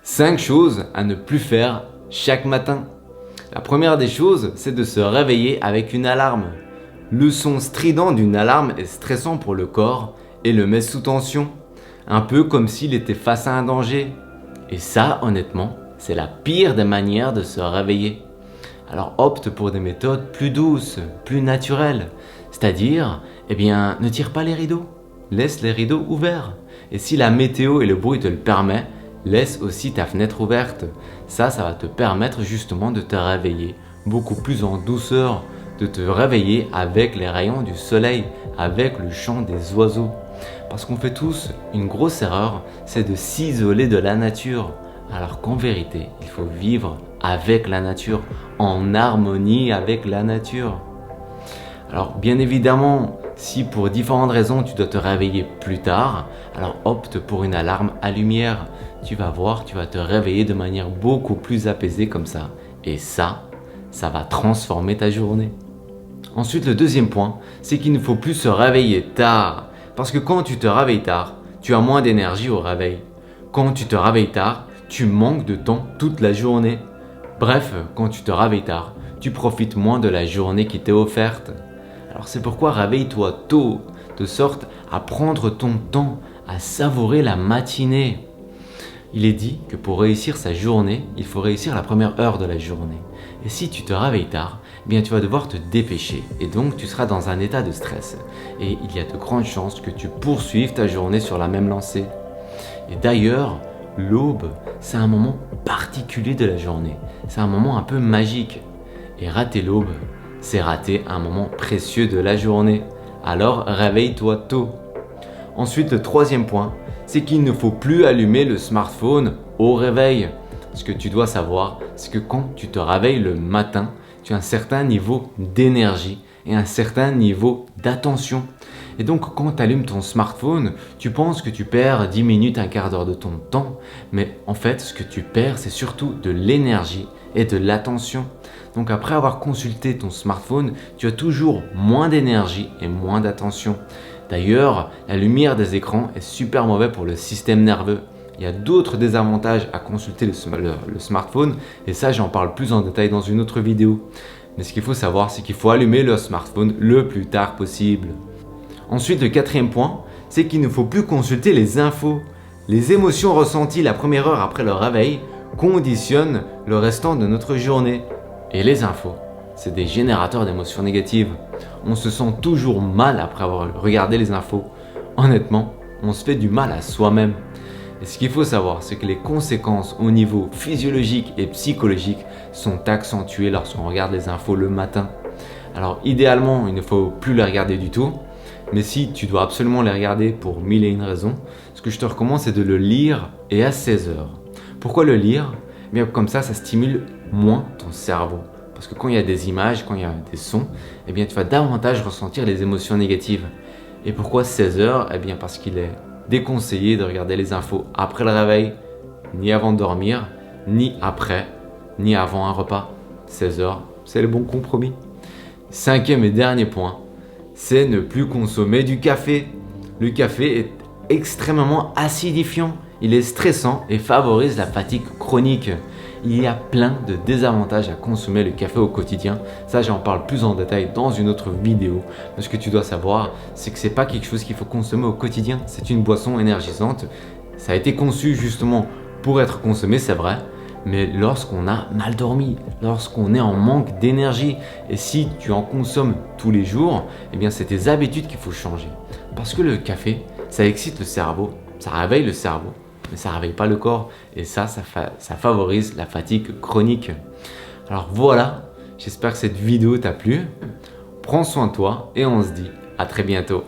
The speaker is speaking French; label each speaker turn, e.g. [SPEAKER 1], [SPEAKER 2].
[SPEAKER 1] 5 choses à ne plus faire chaque matin. La première des choses, c'est de se réveiller avec une alarme. Le son strident d'une alarme est stressant pour le corps et le met sous tension, un peu comme s'il était face à un danger. Et ça, honnêtement, c'est la pire des manières de se réveiller. Alors opte pour des méthodes plus douces, plus naturelles. C'est-à-dire, ne tire pas les rideaux, laisse les rideaux ouverts. Et si la météo et le bruit te le permettent, laisse aussi ta fenêtre ouverte. Ça va te permettre justement de te réveiller beaucoup plus en douceur, de te réveiller avec les rayons du soleil, avec le chant des oiseaux. Parce qu'on fait tous une grosse erreur, c'est de s'isoler de la nature. Alors qu'en vérité, il faut vivre avec la nature, en harmonie avec la nature. Alors bien évidemment, si pour différentes raisons tu dois te réveiller plus tard, alors opte pour une alarme à lumière. Tu vas voir, tu vas te réveiller de manière beaucoup plus apaisée comme ça. Et ça va transformer ta journée. Ensuite, le deuxième point, c'est qu'il ne faut plus se réveiller tard. Parce que quand tu te réveilles tard, tu as moins d'énergie au réveil. Quand tu te réveilles tard, tu manques de temps toute la journée. Bref, quand tu te réveilles tard, tu profites moins de la journée qui t'est offerte. Alors c'est pourquoi réveille-toi tôt, de sorte à prendre ton temps, à savourer la matinée. Il est dit que pour réussir sa journée, il faut réussir la première heure de la journée. Et si tu te réveilles tard, tu vas devoir te dépêcher et donc tu seras dans un état de stress. Et il y a de grandes chances que tu poursuives ta journée sur la même lancée. Et d'ailleurs, l'aube, c'est un moment particulier de la journée. C'est un moment un peu magique. Et rater l'aube, c'est rater un moment précieux de la journée. Alors réveille-toi tôt. Ensuite, le troisième point, c'est qu'il ne faut plus allumer le smartphone au réveil. Ce que tu dois savoir, c'est que quand tu te réveilles le matin, tu as un certain niveau d'énergie et un certain niveau d'attention. Et donc quand tu allumes ton smartphone, tu penses que tu perds 10 minutes, un quart d'heure de ton temps. Mais en fait, ce que tu perds, c'est surtout de l'énergie et de l'attention. Donc après avoir consulté ton smartphone, tu as toujours moins d'énergie et moins d'attention. D'ailleurs, la lumière des écrans est super mauvais pour le système nerveux. Il y a d'autres désavantages à consulter le smartphone et ça j'en parle plus en détail dans une autre vidéo. Mais ce qu'il faut savoir, c'est qu'il faut allumer le smartphone le plus tard possible. Ensuite, le quatrième point, c'est qu'il ne faut plus consulter les infos. Les émotions ressenties la première heure après le réveil conditionnent le restant de notre journée. Et les infos, c'est des générateurs d'émotions négatives. On se sent toujours mal après avoir regardé les infos. Honnêtement, on se fait du mal à soi-même. Et ce qu'il faut savoir, c'est que les conséquences au niveau physiologique et psychologique sont accentuées lorsqu'on regarde les infos le matin. Alors idéalement, il ne faut plus les regarder du tout. Mais si tu dois absolument les regarder pour 1001 raisons, ce que je te recommande, c'est de le lire et à 16 heures. Pourquoi le lire ? Comme ça stimule moins ton cerveau. Parce que quand il y a des images, quand il y a des sons, tu vas davantage ressentir les émotions négatives. Et pourquoi 16 heures ? Parce qu'il est déconseillé de regarder les infos après le réveil, ni avant de dormir, ni après, ni avant un repas. 16 heures, c'est le bon compromis. Cinquième et dernier point, c'est ne plus consommer du café. Le café est extrêmement acidifiant, il est stressant et favorise la fatigue chronique. Il y a plein de désavantages à consommer le café au quotidien. Ça, j'en parle plus en détail dans une autre vidéo. Mais ce que tu dois savoir, c'est que ce n'est pas quelque chose qu'il faut consommer au quotidien. C'est une boisson énergisante. Ça a été conçu justement pour être consommé, c'est vrai. Mais lorsqu'on a mal dormi, lorsqu'on est en manque d'énergie, et si tu en consommes tous les jours, c'est tes habitudes qu'il faut changer. Parce que le café, ça excite le cerveau, ça réveille le cerveau. Mais ça ne réveille pas le corps et ça favorise la fatigue chronique. Alors voilà, j'espère que cette vidéo t'a plu. Prends soin de toi et on se dit à très bientôt.